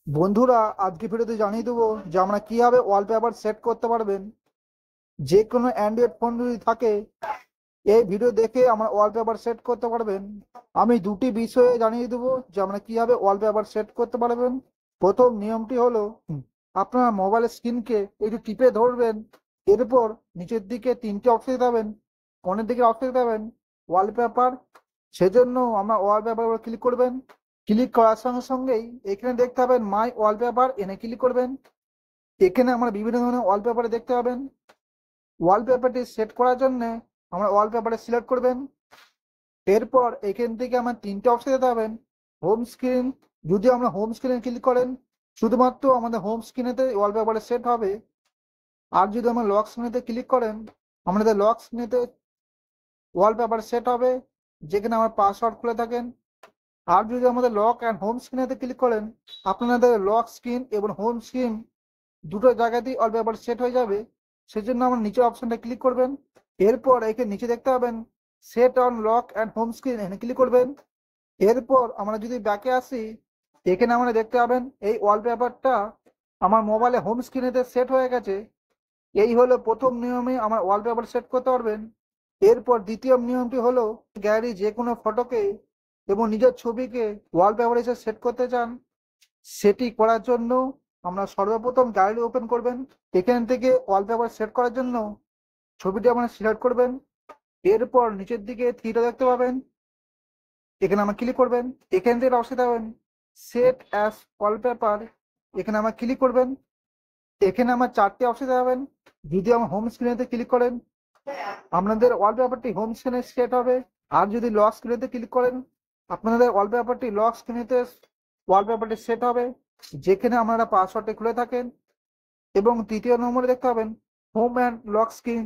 বন্ধুরা, আজকে ভিডিওতে জানিয়ে দেবো যে আমরা কিভাবে ওয়ালপেপার সেট করতে পারবেন। যে কোনো অ্যান্ড্রয়েড ফোন যদি থাকে, এই ভিডিও দেখে আমরা ওয়ালপেপার সেট করতে পারবেন। আমি দুটি বিষয়ে জানিয়ে দেবো যে আমরা কিভাবে ওয়ালপেপার সেট করতে পারবেন। প্রথম নিয়মটি হলো, আপনার মোবাইলের স্ক্রিনকে একটু টিপে ধরবেন। এরপর নিচের দিকে তিনটে অপশন পাবেন, কোণের দিকে অপশন পাবেন ওয়ালপেপার। সেজন্য আমরা ওয়ালপেপার উপর ক্লিক করবেন। ক্লিক করার সঙ্গে সঙ্গেই এখানে দেখতে পাবেন মাই ওয়ালপেপার, এনে ক্লিক করবেন। এখানে আমরা বিভিন্ন ধরনের ওয়ালপেপার দেখতে পাবেন। ওয়ালপেপারটি সেট করার জন্য আমরা ওয়ালপেপারে সিলেক্ট করবেন। এরপর এখান থেকে আমার তিনটে অপশন দিতে পাবেন। হোম স্ক্রিন, যদি আমরা হোম স্ক্রিনে ক্লিক করেন শুধুমাত্র আমাদের হোম স্ক্রিনেতে ওয়ালপেপারে সেট হবে। আর যদি আমরা লক স্ক্রিনেতে ক্লিক করেন আমাদের লক স্ক্রিনেতে ওয়ালপেপার সেট হবে, যেখানে আমার পাসওয়ার্ড খুলে থাকেন। আর যদি আমাদের লক অ্যান্ড হোম স্ক্রিনেতে ক্লিক করেন আপনাদের লক স্ক্রিন এবং হোম স্ক্রিন দুটো জায়গাতেই ওয়ালপেপার সেট হয়ে যাবে। সেজন্য আমরা নিচে অপশনটা ক্লিক করবেন। এরপর এখানে নিচে দেখতে পাবেন set on lock and home screen, এখানে ক্লিক করবেন। এরপর আমরা যদি ব্যাকে আসি, এখানে আমরা দেখতে পাবেন এই ওয়ালপেপারটা আমার মোবাইলে হোম স্ক্রিনেতে সেট হয়ে গেছে। এই হলো প্রথম নিয়মে আমার ওয়ালপেপার সেট করতে পারবেন। এরপর দ্বিতীয় নিয়মটি হলো, গ্যালারি যে কোনো ফটোকে এবং নিজের ছবিকে ওয়ালপেপার হিসেবে সেট করতে চান, সেটি করার জন্য আমরা সর্বপ্রথম গ্যালারি ওপেন করবেন। এখান থেকে ওয়ালপেপার সেট করার জন্য ছবিটি আমরা সিলেক্ট করবেন। এরপর নিচের দিকে থ্রিটা দেখতে পাবেন, এখানে আমরা ক্লিক করবেন। এখান থেকে অবশ্যই পাবেন সেট অ্যাজ ওয়ালপেপার, এখানে আমরা ক্লিক করবেন। এখানে আমার চারটে অপশন পাবেন। যদি আমার হোম স্ক্রিনেতে ক্লিক করেন আপনাদের ওয়ালপেপারটি হোম স্ক্রিনে সেট হবে। আর যদি লক স্ক্রিনেতে ক্লিক করেন আপনাদের ওয়ালপেপারটি লক স্ক্রিনেতে ওয়ালপেপারটি সেট হবে, যেখানে আপনারা পাসওয়ার্ডটি খুলে থাকেন। এবং তৃতীয় নম্বরে দেখতে পাবেন হোম অ্যান্ড লক স্ক্রিন।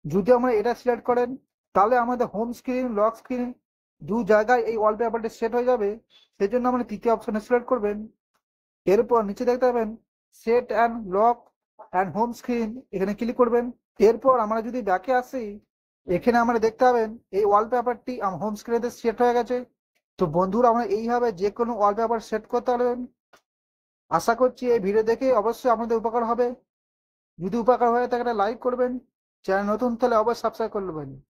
যদি আমরা এটা সিলেক্ট করেন তাহলে আমাদের হোম স্ক্রিন লক স্ক্রিন দু জায়গায় এই ওয়ালপেপারটি সেট হয়ে যাবে। সেজন্য আমরা তৃতীয় অপশনে সিলেক্ট করবেন। এরপর নিচে দেখতে পাবেন set and lock and home screen, এখানে ক্লিক করবেন। এরপর আমরা যদি ব্যাকে আসি এখানে আমরা দেখতে পাবেন এই ওয়ালপেপারটি আমার হোম স্ক্রিনে সেট হয়ে গেছে। তো বন্ধুরা, আমরা এইভাবে যে কোনো ওয়ালপেপার সেট করতে পারবেন। আশা করছি এই ভিডিও দেখে অবশ্যই আপনাদের উপকার হবে। যদি উপকার হয়ে থাকে লাইক করবেন, চ্যানেল নতুন তাহলে অবশ্যই সাবস্ক্রাইব করে নেবেন।